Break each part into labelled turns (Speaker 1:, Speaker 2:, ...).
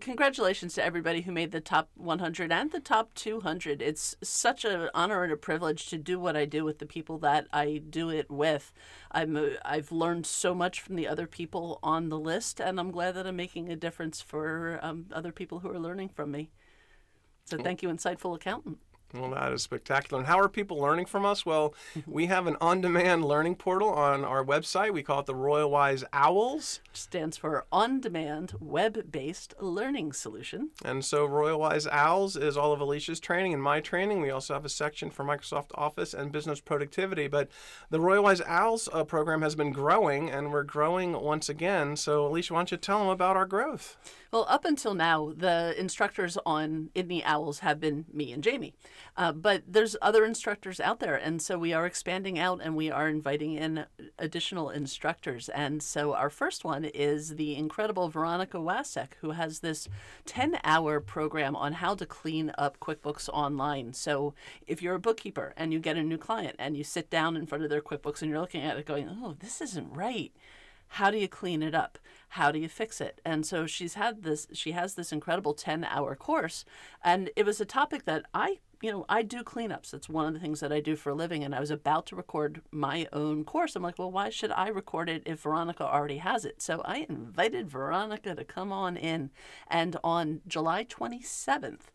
Speaker 1: Congratulations to everybody who made the top 100 and the top 200. It's such an honor and a privilege to do what I do with the people that I do it with. I've learned so much from the other people on the list, and I'm glad that I'm making a difference for other people who are learning from me. So thank you, Insightful Accountant.
Speaker 2: Well, that is spectacular. And how are people learning from us? Well, we have an on-demand learning portal on our website. We call it the Royalwise OWLS.
Speaker 1: Stands for On-Demand Web-Based Learning Solution.
Speaker 2: And so Royalwise OWLS is all of Alicia's training and my training. We also have a section for Microsoft Office and business productivity. But the Royalwise OWLS program has been growing, and we're growing once again. So, Alicia, why don't you tell them about our growth?
Speaker 1: Well, up until now, the instructors in the OWLS have been me and Jamie. But there's other instructors out there, and so we are expanding out, and we are inviting in additional instructors. And so our first one is the incredible Veronica Wasek, who has this 10-hour program on how to clean up QuickBooks online. So if you're a bookkeeper and you get a new client and you sit down in front of their QuickBooks and you're looking at it going, oh, this isn't right. How do you clean it up? How do you fix it? And so she has this incredible 10-hour course, and it was a topic that I do cleanups. That's one of the things that I do for a living, and I was about to record my own course. I'm like, well, why should I record it if Veronica already has it? So I invited Veronica to come on in, and on July 27th,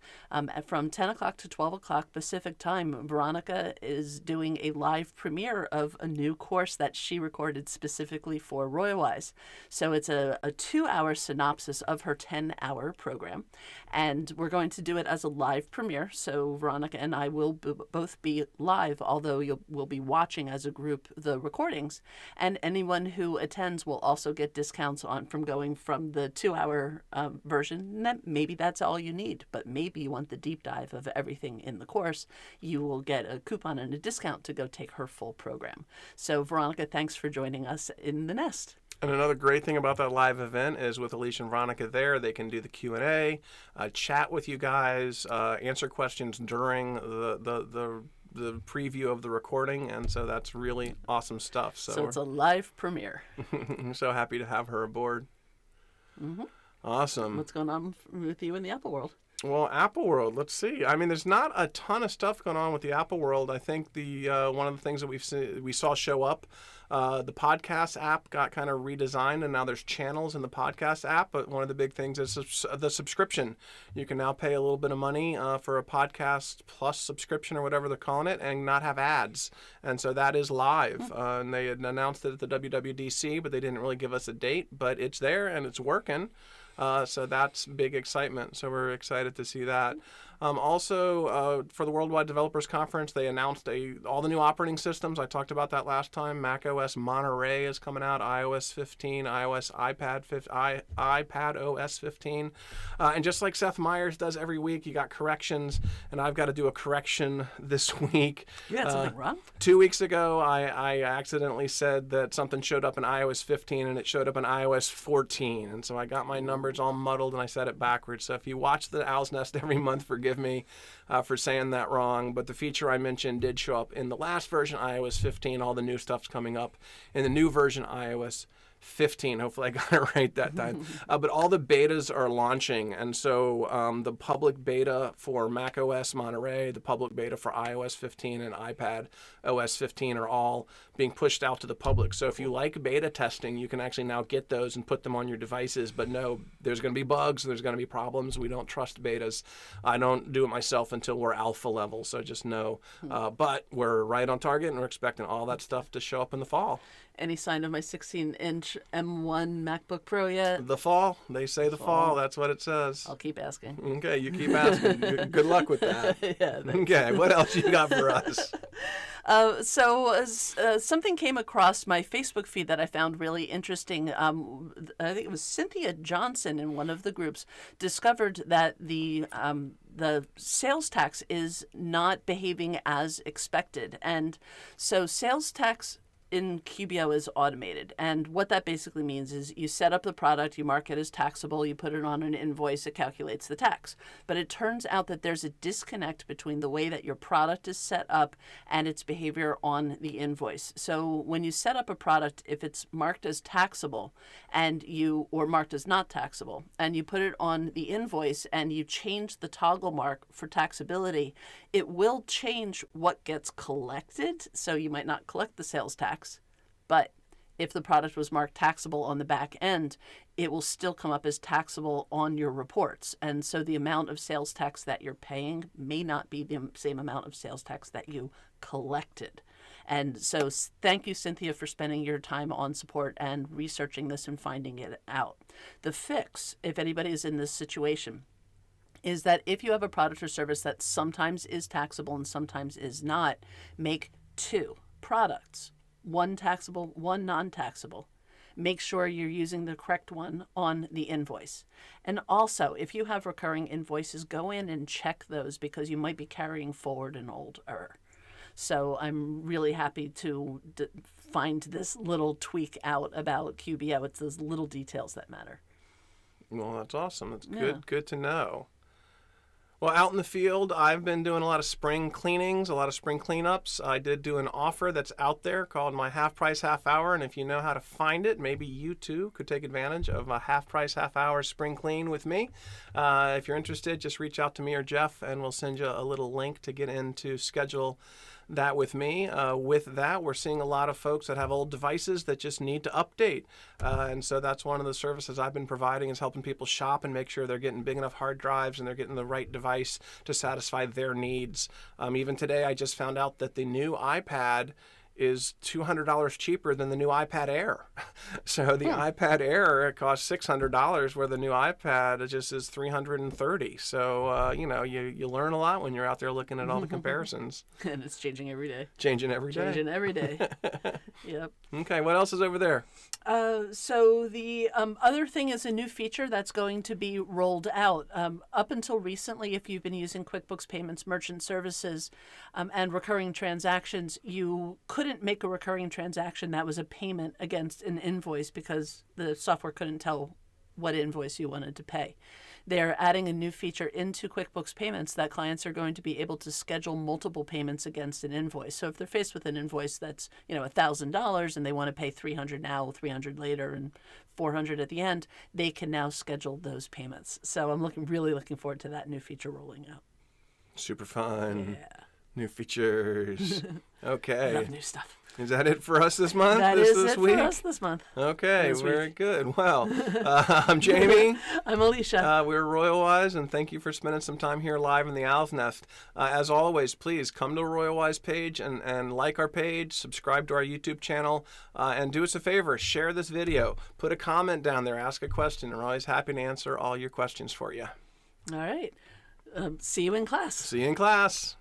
Speaker 1: from 10 o'clock to 12 o'clock Pacific time, Veronica is doing a live premiere of a new course that she recorded specifically for Royalwise. So it's a 2-hour synopsis of her 10-hour program, and we're going to do it as a live premiere. So Veronica and I will both be live, although we'll be watching as a group the recordings. And anyone who attends will also get discounts from going from the 2-hour version. And maybe that's all you need, but maybe you want the deep dive of everything in the course. You will get a coupon and a discount to go take her full program. So Veronica, thanks for joining us in the nest.
Speaker 2: And another great thing about that live event is with Alicia and Veronica there, they can do the Q&A, chat with you guys, answer questions during the preview of the recording, and so that's really awesome stuff.
Speaker 1: So it's a live premiere.
Speaker 2: I'm so happy to have her aboard.
Speaker 1: Mm-hmm.
Speaker 2: Awesome.
Speaker 1: What's going on with you in the Apple world?
Speaker 2: Well, Apple World, let's see. I mean, there's not a ton of stuff going on with the Apple World. I think the one of the things that we saw show up, the podcast app got kind of redesigned, and now there's channels in the podcast app. But one of the big things is the subscription. You can now pay a little bit of money for a podcast plus subscription or whatever they're calling it, and not have ads. And so that is live. And they had announced it at the WWDC, but they didn't really give us a date. But it's there and it's working. So that's big excitement. So we're excited to see that. Also, for the Worldwide Developers Conference, they announced all the new operating systems. I talked about that last time. Mac OS Monterey is coming out, iOS 15, iPad OS 15. And just like Seth Meyers does every week, you got corrections, and I've got to do a correction this week.
Speaker 1: You had something wrong?
Speaker 2: 2 weeks ago, I accidentally said that something showed up in iOS 15, and it showed up in iOS 14. And so I got my numbers all muddled, and I said it backwards. So if you watch the Owl's Nest every month, forgive me for saying that wrong. But the feature I mentioned did show up in the last version, iOS 15. All the new stuff's coming up in the new version, iOS 15. Hopefully I got it right that time. But all the betas are launching. And so the public beta for Mac OS Monterey, the public beta for iOS 15 and iPad OS 15 are all being pushed out to the public. So if you like beta testing, you can actually now get those and put them on your devices. But no, there's going to be bugs. There's going to be problems. We don't trust betas. I don't do it myself until we're alpha level. So just know. But we're right on target, and we're expecting all that stuff to show up in the fall.
Speaker 1: Any sign of my 16-inch M1 MacBook Pro yet?
Speaker 2: The fall. They say the fall. That's what it says.
Speaker 1: I'll keep asking.
Speaker 2: Okay, you keep asking. Good luck with that.
Speaker 1: Yeah,
Speaker 2: okay, what else you got for us?
Speaker 1: Something came across my Facebook feed that I found really interesting. I think it was Cynthia Johnson in one of the groups discovered that the sales tax is not behaving as expected. And so sales tax in QBO is automated. And what that basically means is you set up the product, you mark it as taxable, you put it on an invoice, it calculates the tax. But it turns out that there's a disconnect between the way that your product is set up and its behavior on the invoice. So when you set up a product, if it's marked as taxable or marked as not taxable, and you put it on the invoice and you change the toggle mark for taxability, it will change what gets collected. So you might not collect the sales tax, but if the product was marked taxable on the back end, it will still come up as taxable on your reports. And so the amount of sales tax that you're paying may not be the same amount of sales tax that you collected. And so thank you, Cynthia, for spending your time on support and researching this and finding it out. The fix, if anybody is in this situation, is that if you have a product or service that sometimes is taxable and sometimes is not, make 2 products, 1 taxable, 1 non-taxable. Make sure you're using the correct one on the invoice. And also, if you have recurring invoices, go in and check those because you might be carrying forward an old error. So I'm really happy to find this little tweak out about QBO. It's those little details that matter.
Speaker 2: Well, that's awesome. That's good to know. Well, out in the field, I've been doing a lot of spring cleanings, a lot of spring cleanups. I did do an offer that's out there called my half price, half hour. And if you know how to find it, maybe you too could take advantage of a half price, half hour spring clean with me. If you're interested, just reach out to me or Jeff and we'll send you a little link to get in to schedule that with me. With that, we're seeing a lot of folks that have old devices that just need to update. And so that's one of the services I've been providing, is helping people shop and make sure they're getting big enough hard drives and they're getting the right device to satisfy their needs. Even today, I just found out that the new iPad is $200 cheaper than the new iPad Air. So the iPad Air, it costs $600, where the new iPad just is $330. So you learn a lot when you're out there looking at all the comparisons.
Speaker 1: And it's changing every day.
Speaker 2: Changing every day.
Speaker 1: Changing every day. Yep.
Speaker 2: Okay, what else is over there?
Speaker 1: So the other thing is a new feature that's going to be rolled out. Up until recently, if you've been using QuickBooks Payments Merchant Services and recurring transactions, you couldn't make a recurring transaction that was a payment against an invoice because the software couldn't tell what invoice you wanted to pay. They're adding a new feature into QuickBooks Payments that clients are going to be able to schedule multiple payments against an invoice. So if they're faced with an invoice that's, $1,000 and they want to pay $300 now, $300 later, and $400 at the end, they can now schedule those payments. So I'm really looking forward to that new feature rolling out.
Speaker 2: Super fun.
Speaker 1: Yeah.
Speaker 2: New features. Okay.
Speaker 1: I love new stuff.
Speaker 2: Is that it for us this month?
Speaker 1: That
Speaker 2: this
Speaker 1: is it
Speaker 2: week?
Speaker 1: for us this month.
Speaker 2: Okay,
Speaker 1: This
Speaker 2: very
Speaker 1: week.
Speaker 2: good. Well, I'm Jamie.
Speaker 1: I'm Alicia.
Speaker 2: We're Royalwise, and thank you for spending some time here live in the Owl's Nest. As always, please come to the Royalwise page and like our page, subscribe to our YouTube channel, and do us a favor, share this video. Put a comment down there, ask a question. We're always happy to answer all your questions for you.
Speaker 1: All right. See you in class.
Speaker 2: See you in class.